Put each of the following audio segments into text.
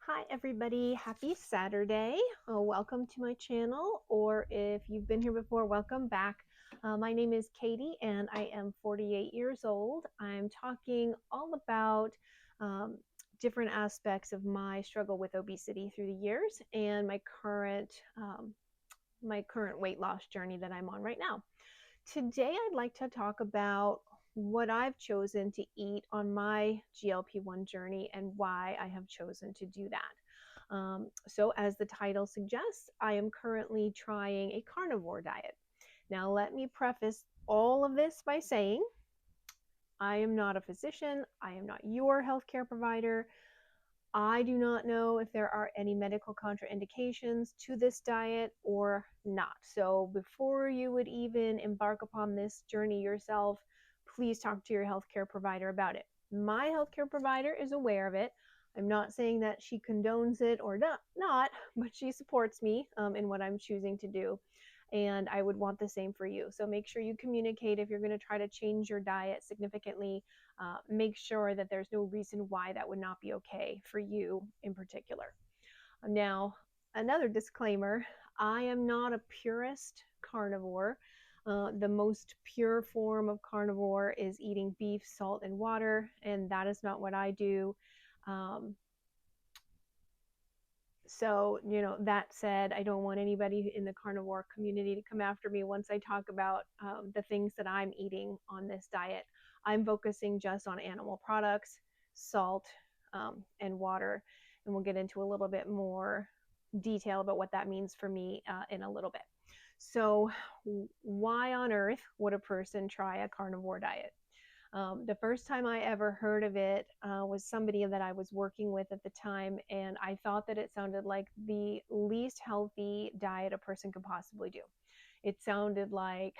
Hi everybody, happy Saturday. Welcome to my channel, or if you've been here before, welcome back. My name is Katie and I am 48 years old. I'm talking all about um, different aspects of my struggle with obesity through the years and my current weight loss journey that I'm on right now. Today, I'd like to talk about what I've chosen to eat on my GLP-1 journey and why I have chosen to do that. So, as the title suggests, I am currently trying a carnivore diet. Now, let me preface all of this by saying I am not a physician, I am not your healthcare provider. I do not know if there are any medical contraindications to this diet or not. So before you would even embark upon this journey yourself, please talk to your healthcare provider about it. My healthcare provider is aware of it. I'm not saying that she condones it or not, but she supports me in what I'm choosing to do. And I would want the same for you. So make sure you communicate if you're going to try to change your diet significantly. Make sure that there's no reason why that would not be okay for you in particular. Now, another disclaimer, I am not a purist carnivore. The most pure form of carnivore is eating beef, salt, and water, and that is not what I do. Um, so, that said, I don't want anybody in the carnivore community to come after me once I talk about the things that I'm eating on this diet. I'm focusing just on animal products, salt, and water. And we'll get into a little bit more detail about what that means for me in a little bit. So, why on earth would a person try a carnivore diet? The first time I ever heard of it was somebody that I was working with at the time, and I thought that it sounded like the least healthy diet a person could possibly do. It sounded like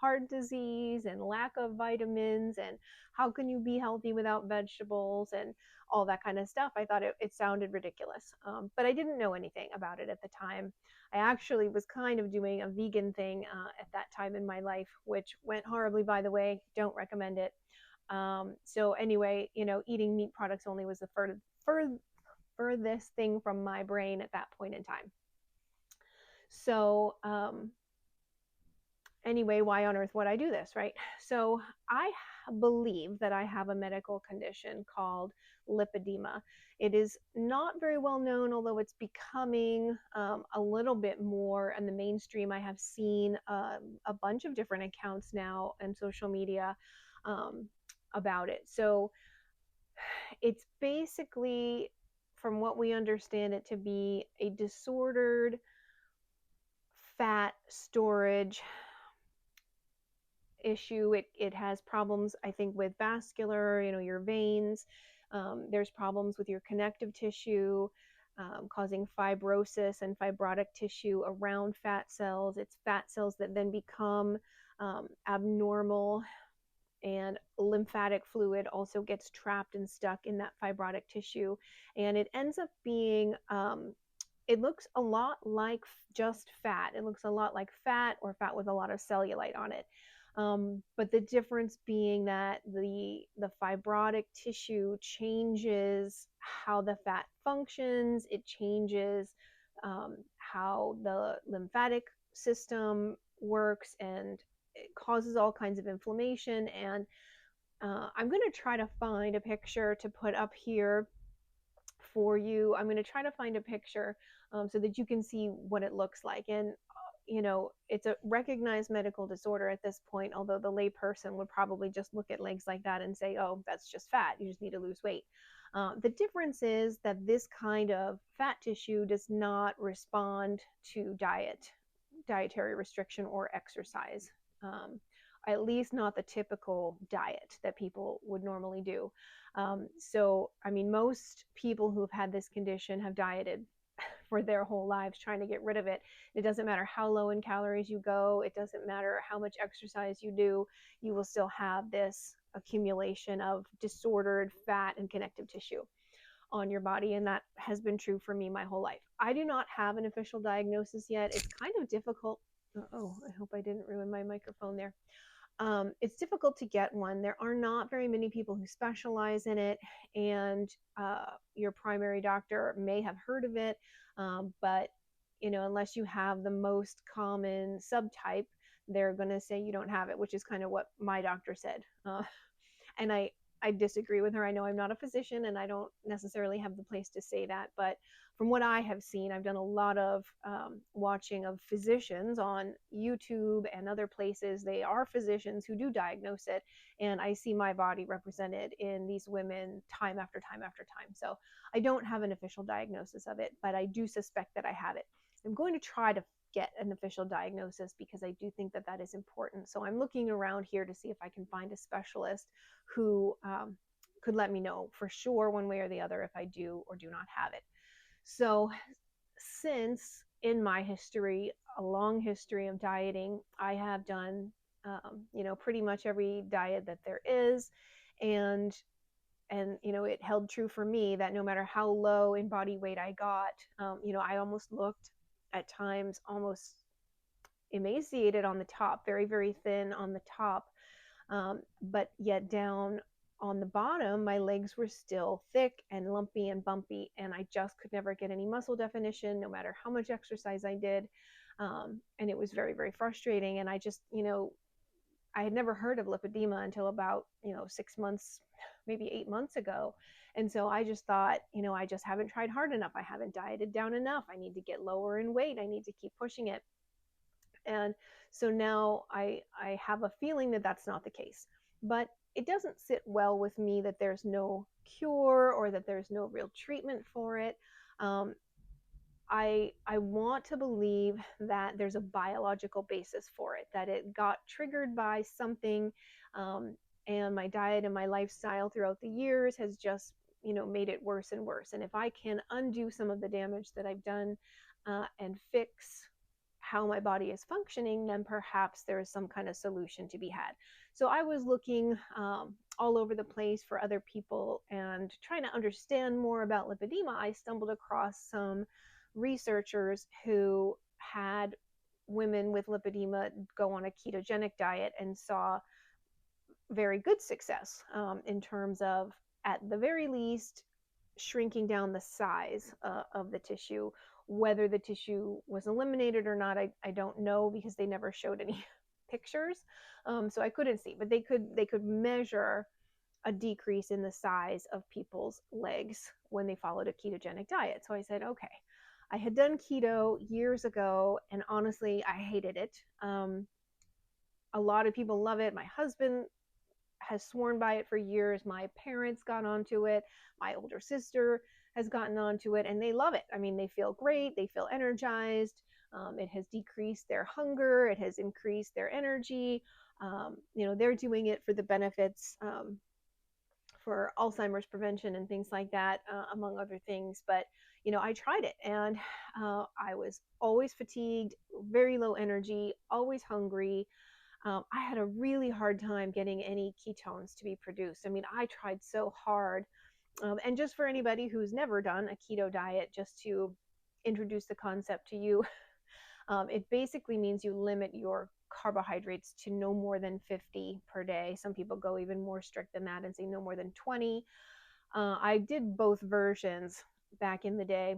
heart disease and lack of vitamins, and how can you be healthy without vegetables, and all that kind of stuff. I thought it sounded ridiculous, but I didn't know anything about it at the time. I actually was kind of doing a vegan thing at that time in my life, which went horribly, by the way. Don't recommend it. So anyway, eating meat products only was the furthest thing from my brain at that point in time. So anyway, why on earth would I do this, right? So I believe that I have a medical condition called lipedema. It is not very well known, although it's becoming a little bit more in the mainstream. I have seen a bunch of different accounts now on social media um, about it. So it's basically, from what we understand it to be, a disordered fat storage issue. It has problems, I think, with vascular, your veins. There's problems with your connective tissue, causing fibrosis and fibrotic tissue around fat cells. It's fat cells that then become abnormal, and lymphatic fluid also gets trapped and stuck in that fibrotic tissue, and it ends up being it looks a lot like just fat. It looks a lot like fat, or fat with a lot of cellulite on it. But the difference being that the fibrotic tissue changes how the fat functions. It changes how the lymphatic system works, and it causes all kinds of inflammation. And I'm going to try to find a picture to put up here for you. I'm going to try to find a picture so that you can see what it looks like. And it's a recognized medical disorder at this point, although the layperson would probably just look at legs like that and say, oh, that's just fat. You just need to lose weight. The difference is that this kind of fat tissue does not respond to dietary restriction or exercise. At least not the typical diet that people would normally do. So, I mean, most people who have had this condition have dieted for their whole lives trying to get rid of it. It doesn't matter how low in calories you go, it doesn't matter how much exercise you do, you will still have this accumulation of disordered fat and connective tissue on your body. And that has been true for me my whole life. I do not have an official diagnosis yet. It's kind of difficult. Oh, I hope I didn't ruin my microphone there. It's difficult to get one. There are not very many people who specialize in it, and your primary doctor may have heard of it, but unless you have the most common subtype, they're going to say you don't have it, which is kind of what my doctor said. And I disagree with her. I know I'm not a physician and I don't necessarily have the place to say that, but from what I have seen, I've done a lot of watching of physicians on YouTube and other places. They are physicians who do diagnose it, and I see my body represented in these women time after time after time. So I don't have an official diagnosis of it, but I do suspect that I have it. I'm going to try to get an official diagnosis because I do think that that is important. So I'm looking around here to see if I can find a specialist who could let me know for sure one way or the other if I do or do not have it. So since in my history, a long history of dieting, I have done, pretty much every diet that there is. And it held true for me that no matter how low in body weight I got, I almost looked at times almost emaciated on the top, very, very thin on the top. But yet down on the bottom, my legs were still thick and lumpy and bumpy, and I just could never get any muscle definition, no matter how much exercise I did. And it was very, very frustrating. And I just, I had never heard of lipedema until about, 6 months, maybe 8 months ago. And so I just thought, I just haven't tried hard enough. I haven't dieted down enough. I need to get lower in weight. I need to keep pushing it. And so now I have a feeling that that's not the case. But it doesn't sit well with me that there's no cure or that there's no real treatment for it. I want to believe that there's a biological basis for it, that it got triggered by something, and my diet and my lifestyle throughout the years has just made it worse and worse. And if I can undo some of the damage that I've done and fix how my body is functioning, then perhaps there is some kind of solution to be had. So I was looking all over the place for other people and trying to understand more about lipedema. I stumbled across some researchers who had women with lipedema go on a ketogenic diet and saw very good success in terms of, at the very least, shrinking down the size of the tissue. Whether the tissue was eliminated or not, I don't know, because they never showed any pictures, so I couldn't see. But they could measure a decrease in the size of people's legs when they followed a ketogenic diet. So I said, okay. I had done keto years ago, and honestly, I hated it. A lot of people love it. My husband has sworn by it for years. My parents got onto it. My older sister has gotten onto it, and they love it. I mean, they feel great. They feel energized. It has decreased their hunger. It has increased their energy. They're doing it for the benefits for Alzheimer's prevention and things like that, among other things. But, I tried it, and I was always fatigued, very low energy, always hungry. I had a really hard time getting any ketones to be produced. I mean, I tried so hard. And just for anybody who's never done a keto diet, just to introduce the concept to you, it basically means you limit your carbohydrates to no more than 50 per day. Some people go even more strict than that and say no more than 20. I did both versions back in the day.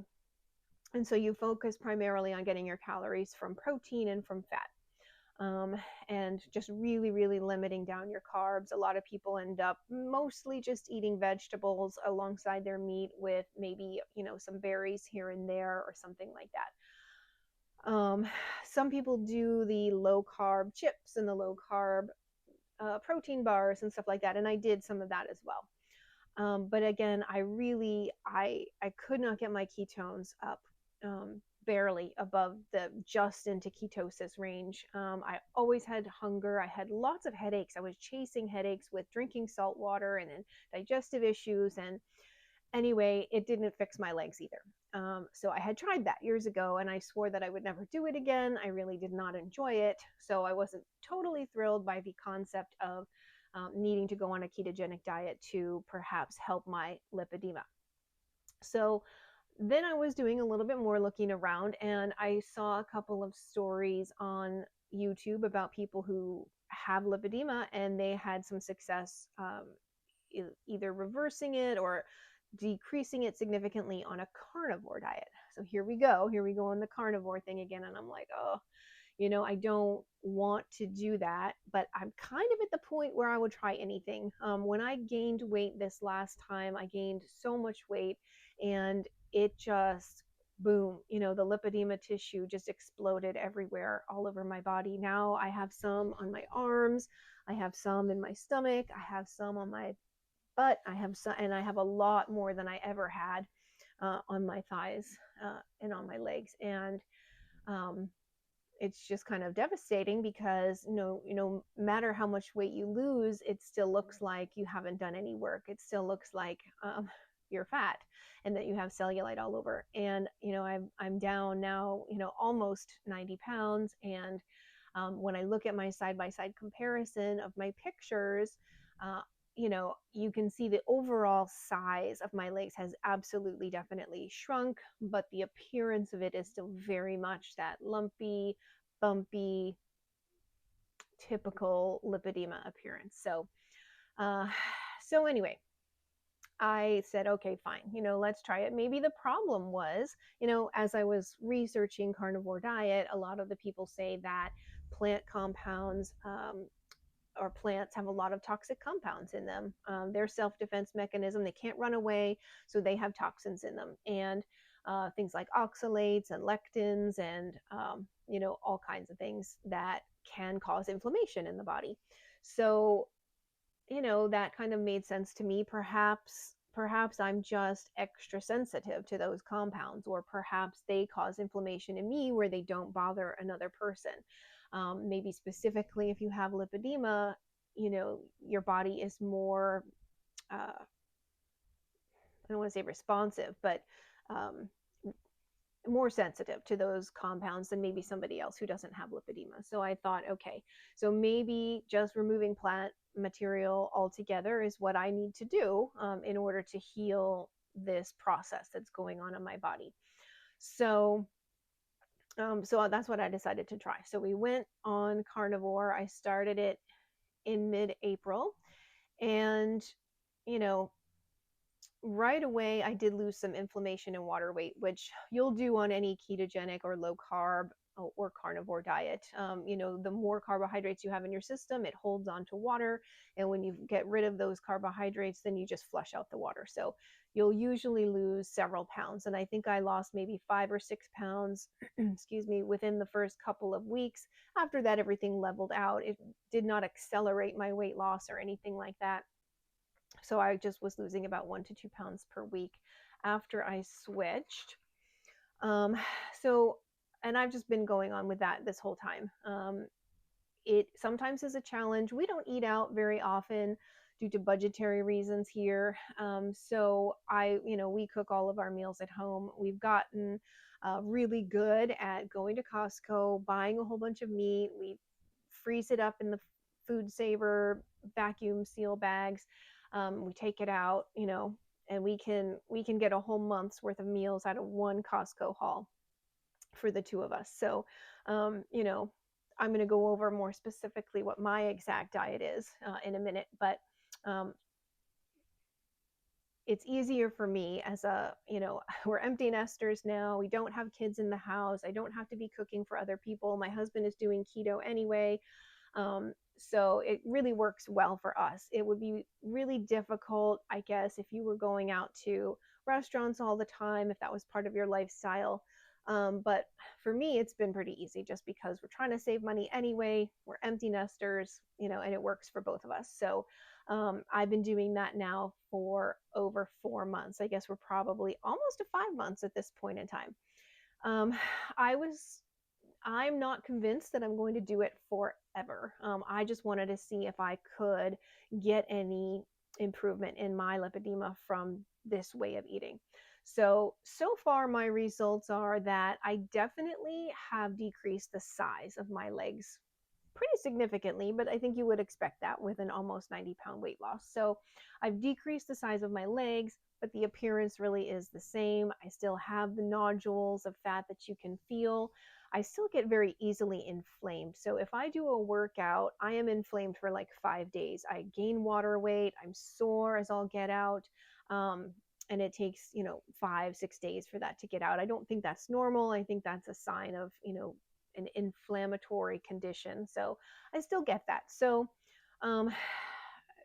And so you focus primarily on getting your calories from protein and from fat. And just really, really limiting down your carbs. A lot of people end up mostly just eating vegetables alongside their meat with maybe, some berries here and there or something like that. Some people do the low carb chips and the low carb protein bars and stuff like that. And I did some of that as well. But again, I could not get my ketones up, barely above the just into ketosis range. I always had hunger. I had lots of headaches. I was chasing headaches with drinking salt water and then digestive issues. And anyway, it didn't fix my legs either. So I had tried that years ago, and I swore that I would never do it again. I really did not enjoy it. So I wasn't totally thrilled by the concept of needing to go on a ketogenic diet to perhaps help my lipedema. So then I was doing a little bit more looking around, and I saw a couple of stories on YouTube about people who have lipedema, and they had some success either reversing it or decreasing it significantly on a carnivore diet. So here we go on the carnivore thing again. And I'm like, oh, I don't want to do that, but I'm kind of at the point where I would try anything. When I gained weight this last time, I gained so much weight, and it just, boom, the lipedema tissue just exploded everywhere, all over my body. Now I have some on my arms, I have some in my stomach, I have some on my butt, I have some, and I have a lot more than I ever had on my thighs and on my legs. And um, it's just kind of devastating because no matter how much weight you lose, it still looks like you haven't done any work. It still looks like you're fat and that you have cellulite all over. And I'm down now, almost 90 pounds. And when I look at my side-by-side comparison of my pictures, uh, you can see the overall size of my legs has absolutely definitely shrunk, but the appearance of it is still very much that lumpy, bumpy, typical lipedema appearance. So anyway, I said, okay, fine, let's try it. Maybe the problem was, as I was researching carnivore diet, a lot of the people say that plant compounds or plants have a lot of toxic compounds in them. Their self-defense mechanism, they can't run away, so they have toxins in them. And things like oxalates and lectins and, all kinds of things that can cause inflammation in the body. So, that kind of made sense to me. Perhaps I'm just extra sensitive to those compounds, or perhaps they cause inflammation in me where they don't bother another person. Maybe specifically if you have lipedema, your body is more, I don't want to say responsive, but more sensitive to those compounds than maybe somebody else who doesn't have lipedema. So I thought, okay, so maybe just removing plant material altogether is what I need to do in order to heal this process that's going on in my body. So that's what I decided to try. So we went on carnivore. I started it in mid-April, and right away I did lose some inflammation and water weight, which you'll do on any ketogenic or low carb or carnivore diet. The more carbohydrates you have in your system, it holds on to water, and when you get rid of those carbohydrates, then you just flush out the water. So you'll usually lose several pounds, and I think I lost maybe 5 or 6 pounds excuse me, within the first couple of weeks. After that, everything leveled out. It did not accelerate my weight loss or anything like that. So I just was losing about 1 to 2 pounds per week after I switched. So, and I've just been going on with that this whole time. It sometimes is a challenge. We don't eat out very often due to budgetary reasons here. So we cook all of our meals at home. We've gotten really good at going to Costco, buying a whole bunch of meat. We freeze it up in the food saver vacuum seal bags. We take it out, and we can get a whole month's worth of meals out of one Costco haul for the two of us. So, I'm going to go over more specifically what my exact diet is in a minute, but it's easier for me as we're empty nesters now. We don't have kids in the house. I don't have to be cooking for other people. My husband is doing keto anyway. So it really works well for us. It would be really difficult, I guess, if you were going out to restaurants all the time, if that was part of your lifestyle. But for me, it's been pretty easy just because we're trying to save money anyway. We're empty nesters, and it works for both of us. So I've been doing that now for over 4 months. I guess we're probably almost to 5 months at this point in time. I'm not convinced that I'm going to do it forever. I just wanted to see if I could get any improvement in my lipedema from this way of eating. So far my results are that I definitely have decreased the size of my legs pretty significantly, but I think you would expect that with an almost 90-pound weight loss. So I've decreased the size of my legs, but the appearance really is the same. I still have the nodules of fat that you can feel. I still get very easily inflamed. So if I do a workout, I am inflamed for like 5 days. I gain water weight, I'm sore as all get out. Um, and it takes, 5, 6 days for that to get out. I don't think that's normal. I think that's a sign of, an inflammatory condition. So I still get that. So um,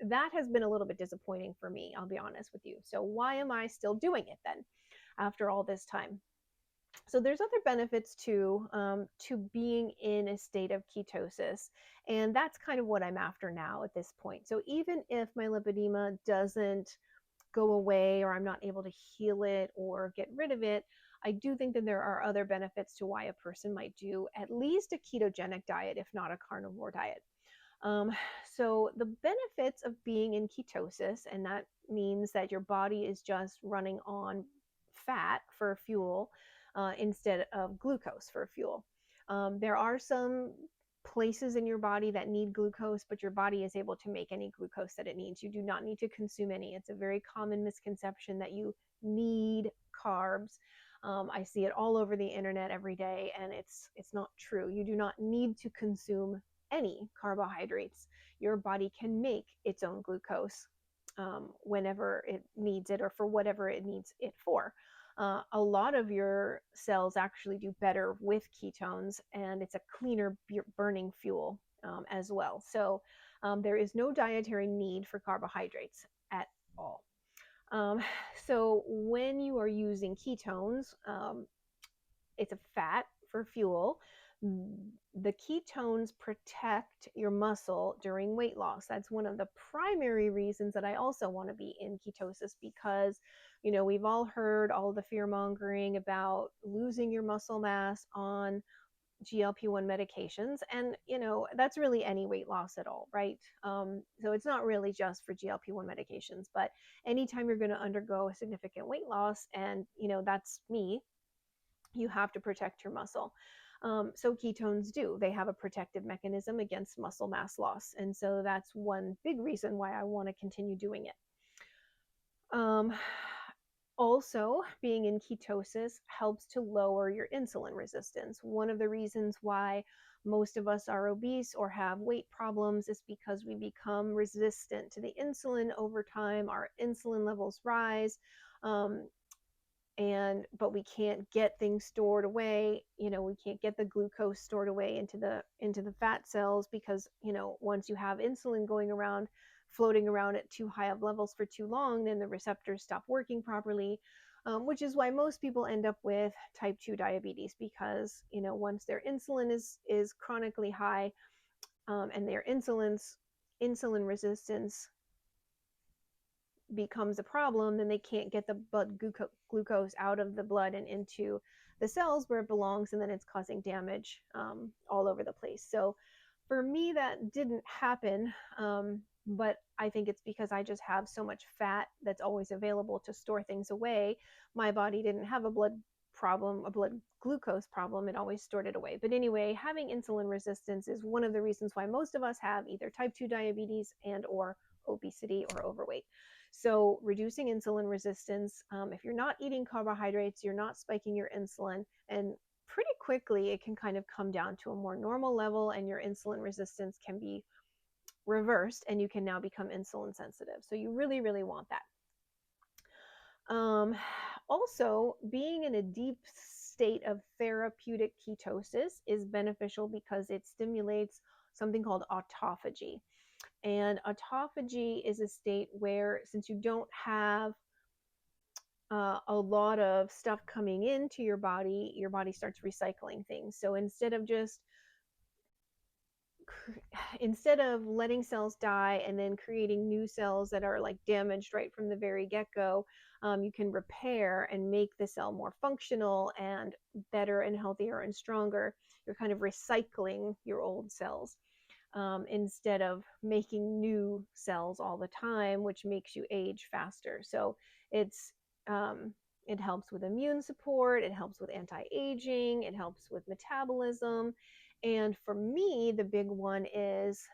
that has been a little bit disappointing for me, I'll be honest with you. So why am I still doing it then after all this time? So there's other benefits to being in a state of ketosis, and that's kind of what I'm after now at this point. So even if my lipedema doesn't go away, or I'm not able to heal it or get rid of it, I do think that there are other benefits to why a person might do at least a ketogenic diet, if not a carnivore diet. Um, so the benefits of being in ketosis, and that means that your body is just running on fat for fuel instead of glucose for fuel. There are some places in your body that need glucose, but your body is able to make any glucose that it needs. You do not need to consume any. It's a very common misconception that you need carbs. I see it all over the internet every day, and it's not true. You do not need to consume any carbohydrates. Your body can make its own glucose whenever it needs it or for whatever it needs it for. A lot of your cells actually do better with ketones, and it's a cleaner burning fuel as well. So there is no dietary need for carbohydrates at all. Um, so when you are using ketones, it's a fat for fuel. The ketones protect your muscle during weight loss. That's one of the primary reasons that I also want to be in ketosis, because we've all heard all the fear mongering about losing your muscle mass on GLP-1 medications, and that's really any weight loss at all, right? So it's not really just for GLP-1 medications, but anytime you're going to undergo a significant weight loss, and that's me, you have to protect your muscle. So ketones do. They have a protective mechanism against muscle mass loss. And so that's one big reason why I want to continue doing it. Also, being in ketosis helps to lower your insulin resistance. One of the reasons why most of us are obese or have weight problems is because we become resistant to the insulin over time. Our insulin levels rise. But we can't get things stored away. We can't get the glucose stored away into the fat cells, because once you have insulin going around, floating around at too high of levels for too long, then the receptors stop working properly, which is why most people end up with type 2 diabetes, because once their insulin is chronically high, and their insulin resistance becomes a problem, then they can't get the blood glucose out of the blood and into the cells where it belongs, and then it's causing damage all over the place. So for me, that didn't happen, but I think it's because I just have so much fat that's always available to store things away. My body didn't have a blood glucose problem. It always stored it away. But anyway, having insulin resistance is one of the reasons why most of us have either type 2 diabetes and or obesity or overweight. So reducing insulin resistance, if you're not eating carbohydrates, you're not spiking your insulin, and pretty quickly it can kind of come down to a more normal level, and your insulin resistance can be reversed, and you can now become insulin sensitive. So you really, really want that. Also, being in a deep state of therapeutic ketosis is beneficial because it stimulates something called autophagy. And autophagy is a state where, since you don't have a lot of stuff coming into your body starts recycling things. So instead of letting cells die and then creating new cells that are like damaged right from the very get-go, you can repair and make the cell more functional and better and healthier and stronger. You're kind of recycling your old cells. Instead of making new cells all the time, which makes you age faster. So it helps with immune support, it helps with anti-aging, it helps with metabolism. And for me, the big one is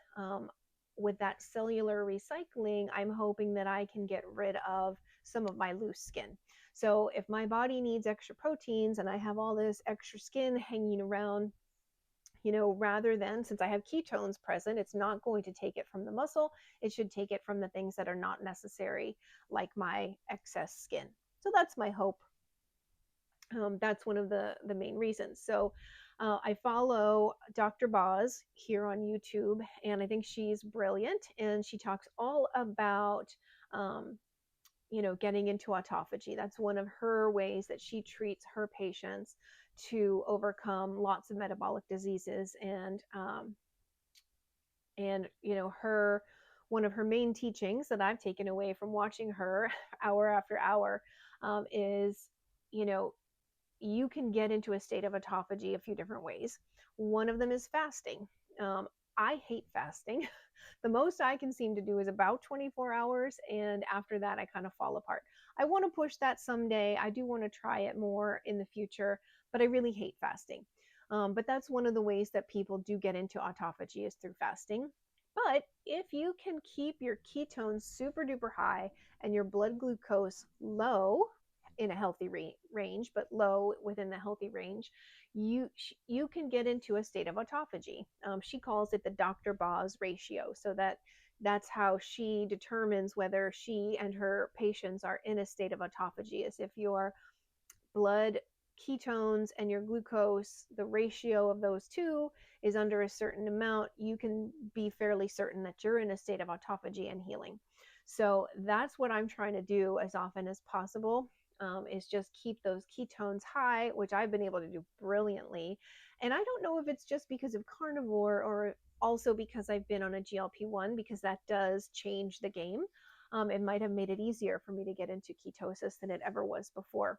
with that cellular recycling, I'm hoping that I can get rid of some of my loose skin. So if my body needs extra proteins and I have all this extra skin hanging around, rather than, since I have ketones present, it's not going to take it from the muscle. It should take it from the things that are not necessary, like my excess skin. So that's my hope. That's one of the main reasons. So I follow Dr. Boz here on YouTube, and I think she's brilliant. And she talks all about, getting into autophagy. That's one of her ways that she treats her patients to overcome lots of metabolic diseases. And her, one of her main teachings that I've taken away from watching her hour after hour, is, you know, you can get into a state of autophagy a few different ways. One of them is fasting. I hate fasting. The most I can seem to do is about 24 hours, and after that, I kind of fall apart. I want to push that someday. I do want to try it more in the future, but I really hate fasting. But that's one of the ways that people do get into autophagy, is through fasting. But if you can keep your ketones super duper high and your blood glucose low, in a healthy range, but low within the healthy range, you can get into a state of autophagy. She calls it the Dr. Boz ratio. So that's how she determines whether she and her patients are in a state of autophagy, is if your blood ketones and your glucose, the ratio of those two is under a certain amount, you can be fairly certain that you're in a state of autophagy and healing. So that's what I'm trying to do as often as possible, is just keep those ketones high, which I've been able to do brilliantly. And I don't know if it's just because of carnivore or also because I've been on a GLP-1, because that does change the game. It might have made it easier for me to get into ketosis than it ever was before.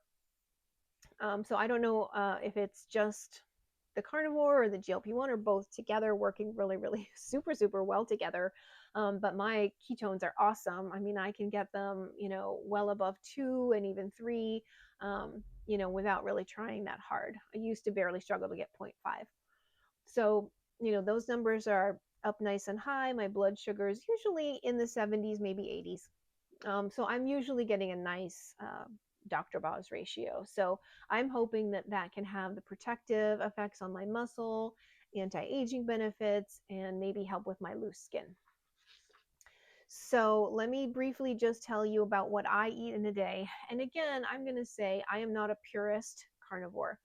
So I don't know if it's just the carnivore or the GLP-1 or both together working really, really super, super well together. But my ketones are awesome. I mean, I can get them, well above 2 and even 3, without really trying that hard. I used to barely struggle to get 0.5. So, those numbers are up nice and high. My blood sugar is usually in the 70s, maybe 80s. So I'm usually getting a nice Dr. Boz ratio. So I'm hoping that that can have the protective effects on my muscle, anti-aging benefits, and maybe help with my loose skin. So let me briefly just tell you about what I eat in a day. And again, I'm going to say I am not a purist carnivore.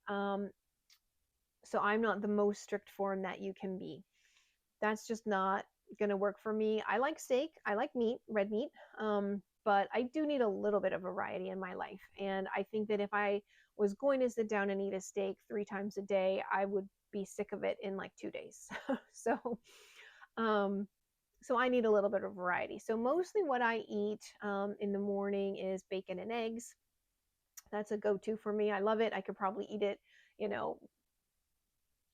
So I'm not the most strict form that you can be. That's just not going to work for me. I like steak. I like meat, red meat. But I do need a little bit of variety in my life. And I think that if I was going to sit down and eat a steak 3 times a day, I would be sick of it in like 2 days. So, so I need a little bit of variety. So mostly what I eat in the morning is bacon and eggs. That's a go-to for me. I love it. I could probably eat it,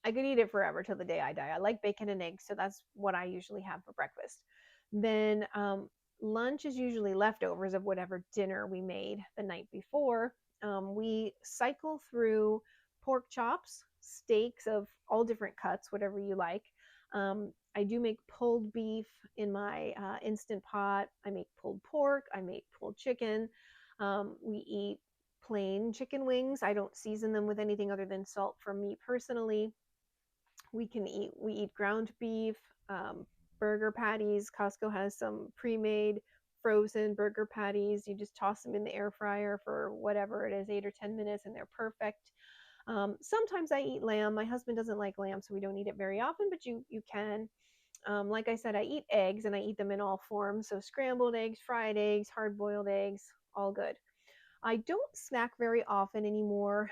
I could eat it forever till the day I die. I like bacon and eggs, so that's what I usually have for breakfast. Then lunch is usually leftovers of whatever dinner we made the night before. We cycle through pork chops, steaks of all different cuts, whatever you like. I do make pulled beef in my Instant Pot. I make pulled pork. I make pulled chicken. We eat plain chicken wings. I don't season them with anything other than salt for me personally. We eat ground beef, burger patties. Costco has some pre-made frozen burger patties. You just toss them in the air fryer for whatever it is, 8 or 10 minutes, and they're perfect. Sometimes I eat lamb. My husband doesn't like lamb, so we don't eat it very often, but you can. Like I said, I eat eggs, and I eat them in all forms. So scrambled eggs, fried eggs, hard-boiled eggs, all good. I don't snack very often anymore.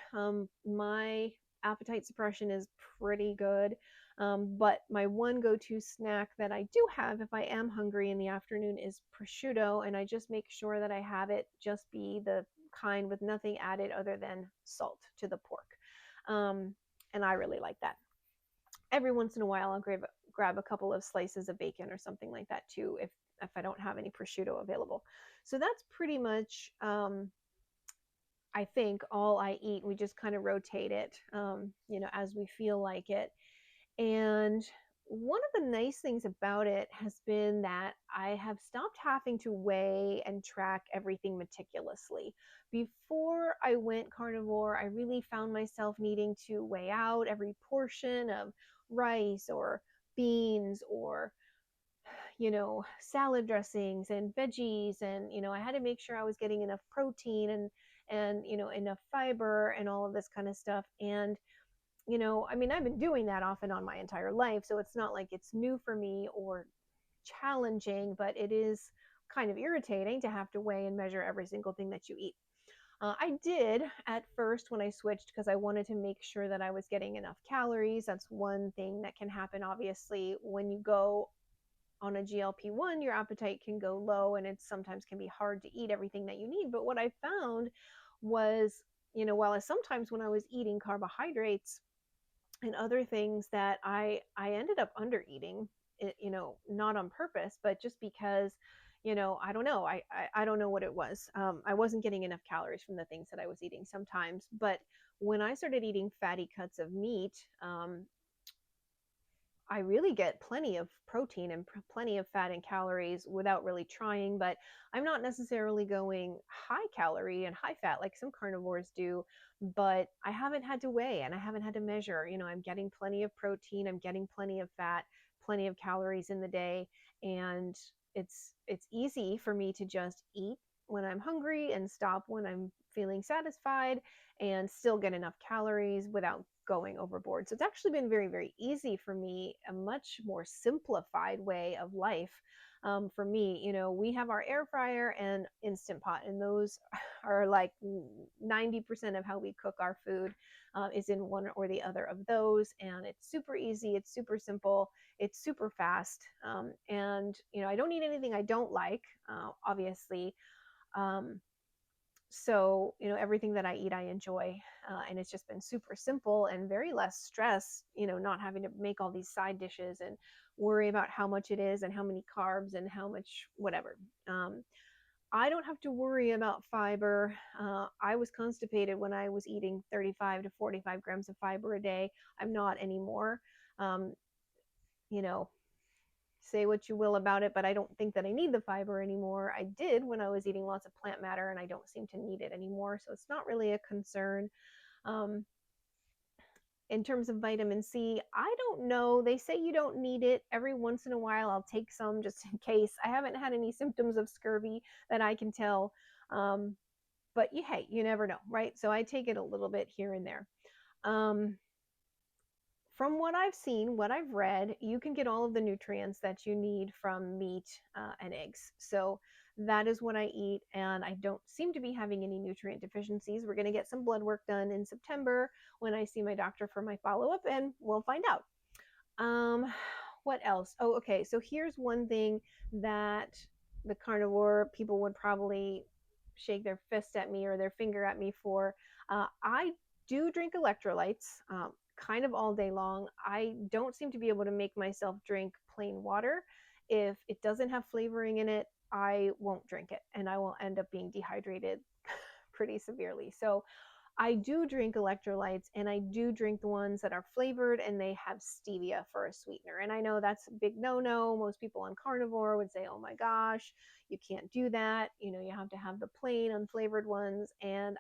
My appetite suppression is pretty good. But my one go-to snack that I do have if I am hungry in the afternoon is prosciutto, and I just make sure that I have it just be the kind with nothing added other than salt to the pork. And I really like that. Every once in a while, I'll grab a couple of slices of bacon or something like that too, if I don't have any prosciutto available. So that's pretty much I think all I eat. We just kind of rotate it, as we feel like it. And one of the nice things about it has been that I have stopped having to weigh and track everything meticulously. Before I went carnivore, I really found myself needing to weigh out every portion of rice or beans or salad dressings and veggies, and I had to make sure I was getting enough protein and enough fiber and all of this kind of stuff. And I mean, I've been doing that off and on my entire life, so it's not like it's new for me or challenging, but it is kind of irritating to have to weigh and measure every single thing that you eat. I did at first when I switched because I wanted to make sure that I was getting enough calories. That's one thing that can happen, obviously, when you go on a GLP-1, your appetite can go low and it sometimes can be hard to eat everything that you need. But what I found was, while I sometimes when I was eating carbohydrates and other things that I ended up under eating it, not on purpose, but just because, I don't know. I don't know what it was. I wasn't getting enough calories from the things that I was eating sometimes. But when I started eating fatty cuts of meat, I really get plenty of protein and plenty of fat and calories without really trying, but I'm not necessarily going high calorie and high fat like some carnivores do, but I haven't had to weigh and I haven't had to measure. I'm getting plenty of protein, I'm getting plenty of fat, plenty of calories in the day, and it's easy for me to just eat when I'm hungry and stop when I'm feeling satisfied and still get enough calories without going overboard. So it's actually been very, very easy for me, a much more simplified way of life. For me, we have our air fryer and instant pot, and those are like 90% of how we cook our food is in one or the other of those. And it's super easy, it's super simple, it's super fast. And, I don't eat anything I don't like, obviously. Um, so everything that I eat I enjoy, and it's just been super simple and very less stress, not having to make all these side dishes and worry about how much it is and how many carbs and how much whatever. I don't have to worry about fiber. I was constipated when I was eating 35 to 45 grams of fiber a day. I'm not anymore. um, you know say what you will about it, but I don't think that I need the fiber anymore. I did when I was eating lots of plant matter, and I don't seem to need it anymore. So it's not really a concern. Um, in terms of vitamin C, I don't know. They say you don't need it. Every once in a while, I'll take some just in case. I haven't had any symptoms of scurvy that I can tell. But hey, you never know, right? So I take it a little bit here and there. Um, from what I've seen, what I've read, you can get all of the nutrients that you need from meat and eggs. So that is what I eat, and I don't seem to be having any nutrient deficiencies. We're going to get some blood work done in September when I see my doctor for my follow up, and we'll find out. Um, what else? Oh, okay. So here's one thing that the carnivore people would probably shake their fist at me or their finger at me for. I do drink electrolytes kind of all day long. I don't seem to be able to make myself drink plain water. If it doesn't have flavoring in it, I won't drink it and I will end up being dehydrated pretty severely. So I do drink electrolytes, and I do drink the ones that are flavored and they have stevia for a sweetener. And I know that's a big no-no. Most people on carnivore would say, oh my gosh, you can't do that. You have to have the plain unflavored ones. And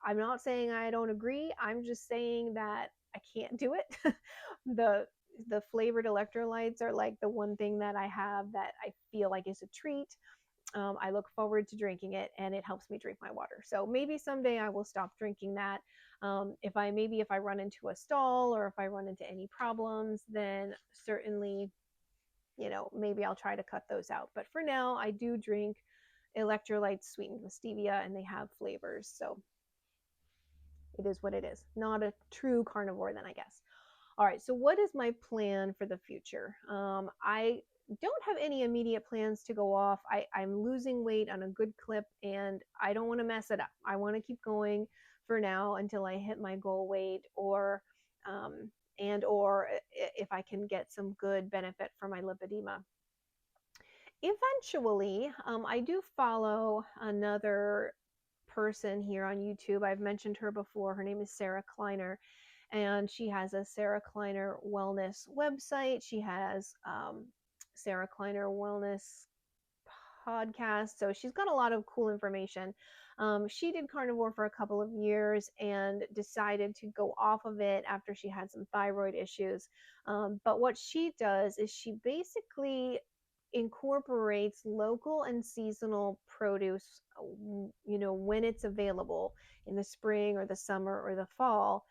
I'm not saying I don't agree. I'm just saying that I can't do it. the the flavored electrolytes are like the one thing that I have that I feel like is a treat. I look forward to drinking it, and it helps me drink my water. So maybe someday I will stop drinking that. If I run into a stall or if I run into any problems, then certainly, maybe I'll try to cut those out. But for now, I do drink electrolytes sweetened with stevia, and they have flavors. So it is what it is. Not a true carnivore, then, I guess. All right, so what is my plan for the future? I don't have any immediate plans to go off. I'm losing weight on a good clip, and I don't want to mess it up. I want to keep going for now until I hit my goal weight, or if I can get some good benefit from my lipedema. Eventually, I do follow another person here on YouTube. I've mentioned her before. Her name is Sarah Kleiner, And she has a Sarah Kleiner Wellness website. She has Sarah Kleiner Wellness podcast. So she's got a lot of cool information. She did carnivore for a couple of years and decided to go off of it after she had some thyroid issues. But what she does is she basically incorporates local and seasonal produce, when it's available in the spring or the summer or the fall,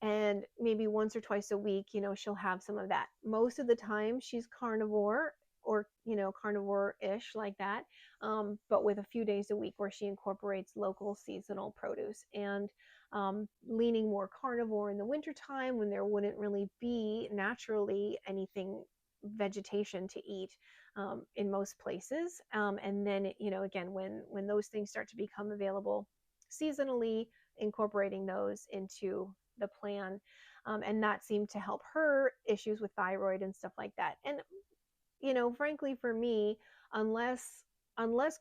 and maybe once or twice a week, she'll have some of that. Most of the time she's carnivore, or carnivore-ish like that, but with a few days a week where she incorporates local seasonal produce, and leaning more carnivore in the wintertime when there wouldn't really be naturally anything vegetation to eat in most places, and then again, when those things start to become available seasonally, incorporating those into the plan. And that seemed to help her issues with thyroid and stuff like that. And frankly, for me, unless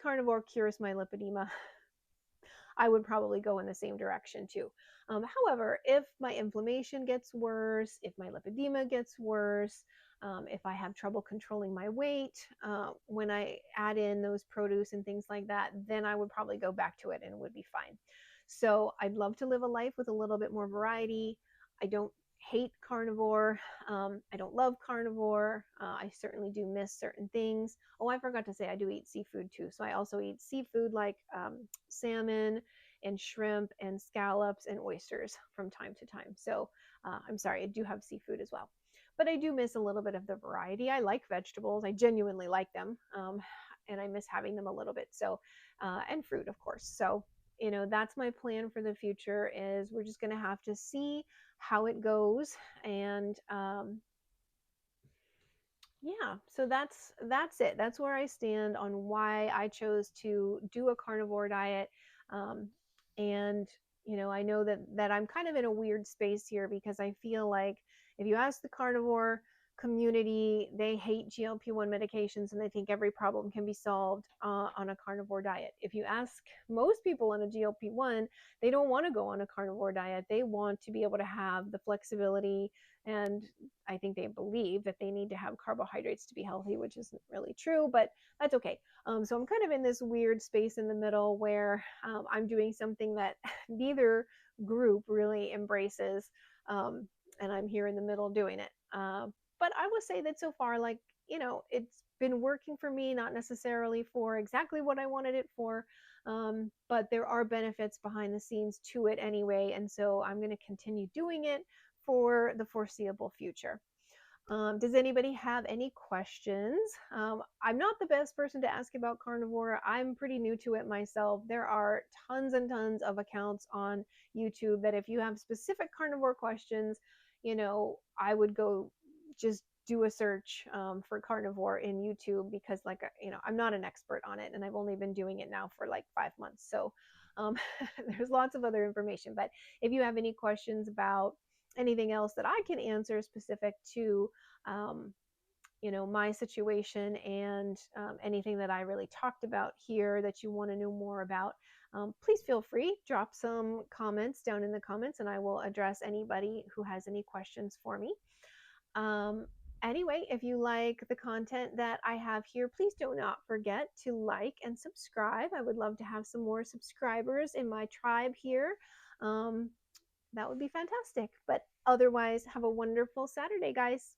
carnivore cures my lipedema, I would probably go in the same direction too. However, if my inflammation gets worse, if my lipedema gets worse, if I have trouble controlling my weight, when I add in those produce and things like that, then I would probably go back to it and it would be fine. So I'd love to live a life with a little bit more variety. I don't hate carnivore. I don't love carnivore. I certainly do miss certain things. Oh, I forgot to say I do eat seafood too. So I also eat seafood like salmon and shrimp and scallops and oysters from time to time. So I'm sorry, I do have seafood as well. But I do miss a little bit of the variety. I like vegetables. I genuinely like them. And I miss having them a little bit. So, and fruit, of course. So, that's my plan for the future. Is we're just going to have to see how it goes. And yeah, so that's it. That's where I stand on why I chose to do a carnivore diet. And I know that I'm kind of in a weird space here, because I feel like if you ask the carnivore community, they hate GLP-1 medications and they think every problem can be solved on a carnivore diet. If you ask most people on a GLP-1, they don't want to go on a carnivore diet. They want to be able to have the flexibility, and I think they believe that they need to have carbohydrates to be healthy, which isn't really true, but that's okay. So I'm kind of in this weird space in the middle where I'm doing something that neither group really embraces, and I'm here in the middle doing it. But I will say that so far, like, it's been working for me, not necessarily for exactly what I wanted it for, but there are benefits behind the scenes to it anyway, and so I'm going to continue doing it for the foreseeable future. Does anybody have any questions? I'm not the best person to ask about carnivore. I'm pretty new to it myself. There are tons and tons of accounts on YouTube that if you have specific carnivore questions, I would go just do a search for carnivore in YouTube, because I'm not an expert on it, and I've only been doing it now for like 5 months. So um, there's lots of other information. But if you have any questions about anything else that I can answer specific to, my situation, and anything that I really talked about here that you want to know more about, please feel free, drop some comments down in the comments, and I will address anybody who has any questions for me. Um, anyway, if you like the content that I have here, please do not forget to like and subscribe. I would love to have some more subscribers in my tribe here. That would be fantastic. But otherwise, have a wonderful Saturday, guys.